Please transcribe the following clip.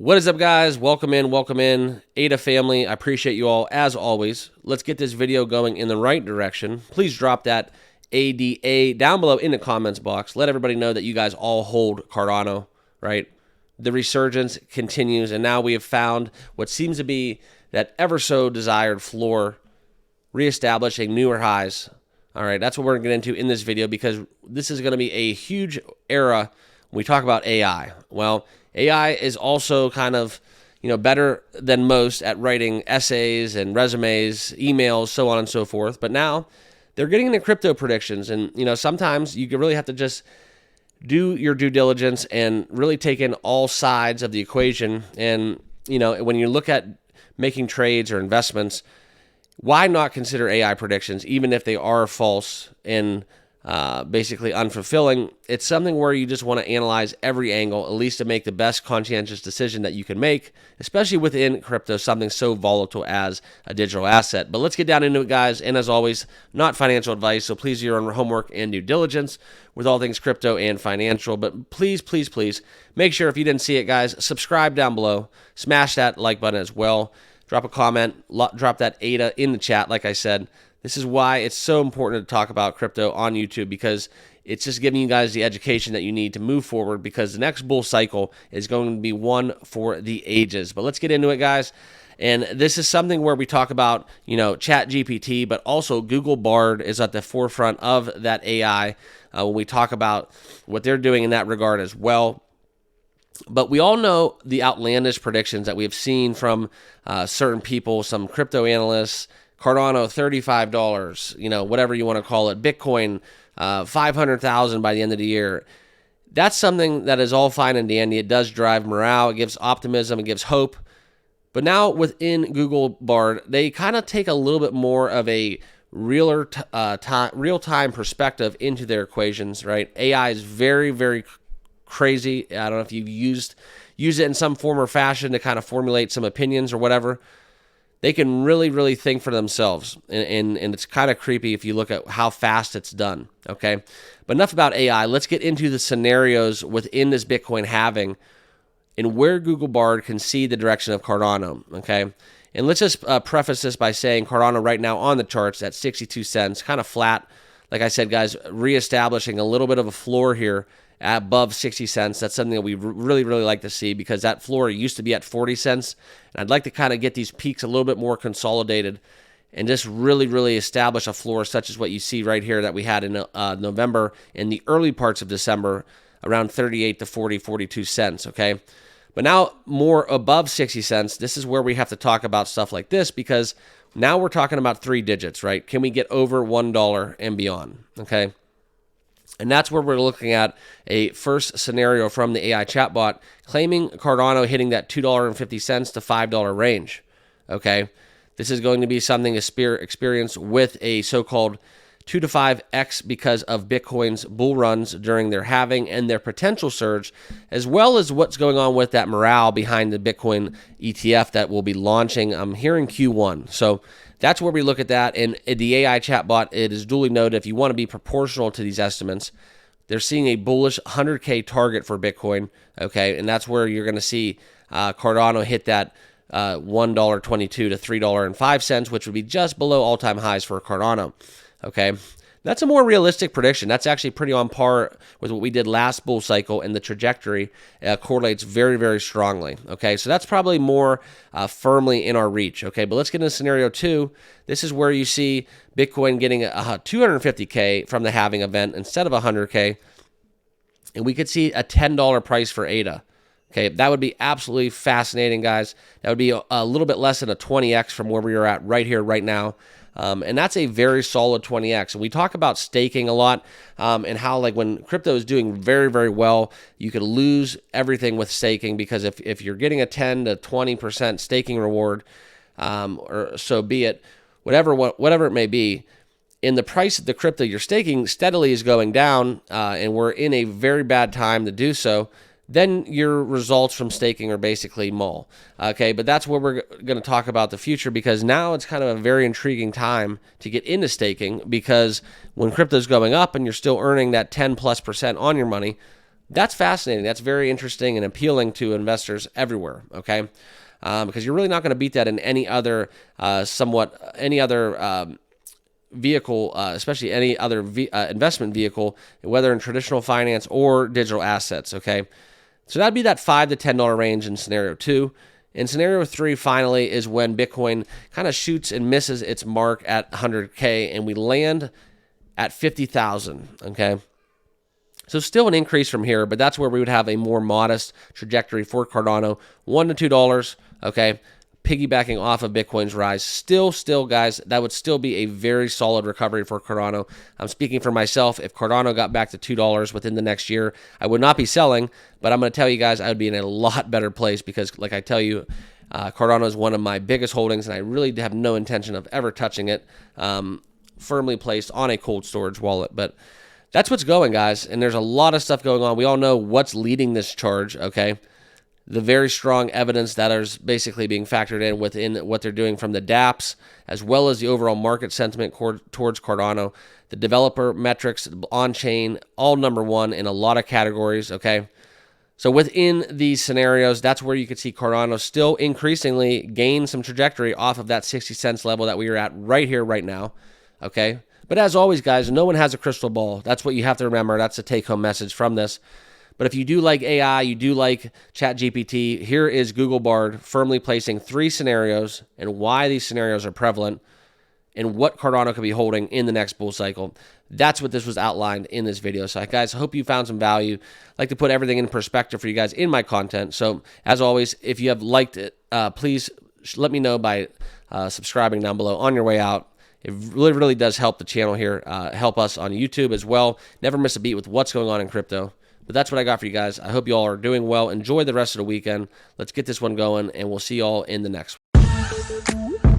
What is up, guys? Welcome in. ADA family, I appreciate you all as always. Let's get this video going in the right direction. Please drop that ADA down below in the comments box. Let everybody know that you guys all hold Cardano, right? The resurgence continues, and now we have found what seems to be that ever so desired floor, reestablishing newer highs. All right, that's what we're going to get into in this video because this is going to be a huge era when we talk about AI. Well, AI is also kind of, better than most at writing essays and resumes, emails, so on and so forth. But now they're getting into crypto predictions. And, sometimes you really have to just do your due diligence and really take in all sides of the equation. And, when you look at making trades or investments, why not consider AI predictions, even if they are false and basically unfulfilling? It's something where you just want to analyze every angle, at least to make the best conscientious decision that you can make, especially within crypto, something so volatile as a digital asset. But let's get down into it, guys. And as always, not financial advice, so please do your own homework and due diligence with all things crypto and financial. But please make sure, if you didn't see it, guys, subscribe down below, smash that like button as well. Drop a comment, drop that ADA in the chat, like I said. This is why it's so important to talk about crypto on YouTube, because it's just giving you guys the education that you need to move forward, because the next bull cycle is going to be one for the ages. But let's get into it, guys. And this is something where we talk about, Chat GPT, but also Google Bard is at the forefront of that AI when we talk about what they're doing in that regard as well. But we all know the outlandish predictions that we have seen from certain people, some crypto analysts. Cardano, $35, whatever you want to call it. Bitcoin, 500,000 by the end of the year. That's something that is all fine and dandy. It does drive morale. It gives optimism. It gives hope. But now within Google Bard, they kind of take a little bit more of a real-time perspective into their equations, right? AI is very, very crazy. I don't know if you've used it in some form or fashion to kind of formulate some opinions or whatever. They can really think for themselves, and it's kind of creepy if you look at how fast it's done, okay? But enough about AI. Let's get into the scenarios within this Bitcoin halving and where Google Bard can see the direction of Cardano, okay? And let's just preface this by saying Cardano right now on the charts at 62 cents, kind of flat. Like I said, guys, reestablishing a little bit of a floor here above 60 cents. That's something that we really like to see, because that floor used to be at 40 cents. And I'd like to kind of get these peaks a little bit more consolidated and just really establish a floor such as what you see right here that we had in November and the early parts of December, around 38 to 40, 42 cents, okay? But now more above 60 cents, this is where we have to talk about stuff like this, because now we're talking about 3 digits, right? Can we get over $1 and beyond, okay? And that's where we're looking at a first scenario from the AI chatbot claiming Cardano hitting that $2.50 to $5 range. Okay, this is going to be something to experience with a so-called 2 to 5x because of Bitcoin's bull runs during their halving and their potential surge, as well as what's going on with that morale behind the Bitcoin ETF that will be launching here in Q1. So that's where we look at that. And the AI chatbot, it is duly noted, if you want to be proportional to these estimates, they're seeing a bullish 100K target for Bitcoin, okay? And that's where you're going to see Cardano hit that $1.22 to $3.05, which would be just below all-time highs for Cardano, okay? That's a more realistic prediction. That's actually pretty on par with what we did last bull cycle, and the trajectory correlates very strongly, okay? So that's probably more firmly in our reach, okay? But let's get into scenario 2. This is where you see Bitcoin getting a 250K from the halving event instead of 100K, and we could see a $10 price for ADA. Okay, that would be absolutely fascinating, guys. That would be a little bit less than a 20x from where we are at right here, right now. And that's a very solid 20x. And we talk about staking a lot and how, like, when crypto is doing very well, you could lose everything with staking, because if you're getting a 10 to 20% staking reward, or so be it, whatever it may be, in the price of the crypto you're staking steadily is going down, and we're in a very bad time to do so, then your results from staking are basically null. Okay, but that's where we're going to talk about the future, because now it's kind of a very intriguing time to get into staking, because when crypto's going up and you're still earning that 10+% on your money, That's fascinating. That's very interesting and appealing to investors everywhere, okay? Because you're really not going to beat that in any other vehicle, especially any other investment vehicle, whether in traditional finance or digital assets, okay? So that'd be that $5 to $10 range in scenario 2. In scenario 3, finally, is when Bitcoin kind of shoots and misses its mark at 100K, and we land at 50,000, okay? So still an increase from here, but that's where we would have a more modest trajectory for Cardano, $1 to $2, okay? Piggybacking off of Bitcoin's rise. Still, guys, that would still be a very solid recovery for Cardano. I'm speaking for myself. If Cardano got back to $2 within the next year, I would not be selling, but I'm going to tell you guys I would be in a lot better place because, like I tell you, Cardano is one of my biggest holdings, and I really have no intention of ever touching it. Firmly placed on a cold storage wallet, but that's what's going, guys, and there's a lot of stuff going on. We all know what's leading this charge, okay? The very strong evidence that is basically being factored in within what they're doing from the dApps, as well as the overall market sentiment towards Cardano. The developer metrics on-chain, all #1 in a lot of categories, okay? So within these scenarios, that's where you could see Cardano still increasingly gain some trajectory off of that 60 cents level that we are at right here, right now, okay? But as always, guys, no one has a crystal ball. That's what you have to remember. That's the take-home message from this. But if you do like AI, you do like ChatGPT, here is Google Bard firmly placing 3 scenarios and why these scenarios are prevalent and what Cardano could be holding in the next bull cycle. That's what this was outlined in this video. So, guys, I hope you found some value. I like to put everything in perspective for you guys in my content. So, as always, if you have liked it, please let me know by subscribing down below on your way out. It really does help the channel here, help us on YouTube as well. Never miss a beat with what's going on in crypto. But that's what I got for you guys. I hope you all are doing well. Enjoy the rest of the weekend. Let's get this one going, and we'll see you all in the next one.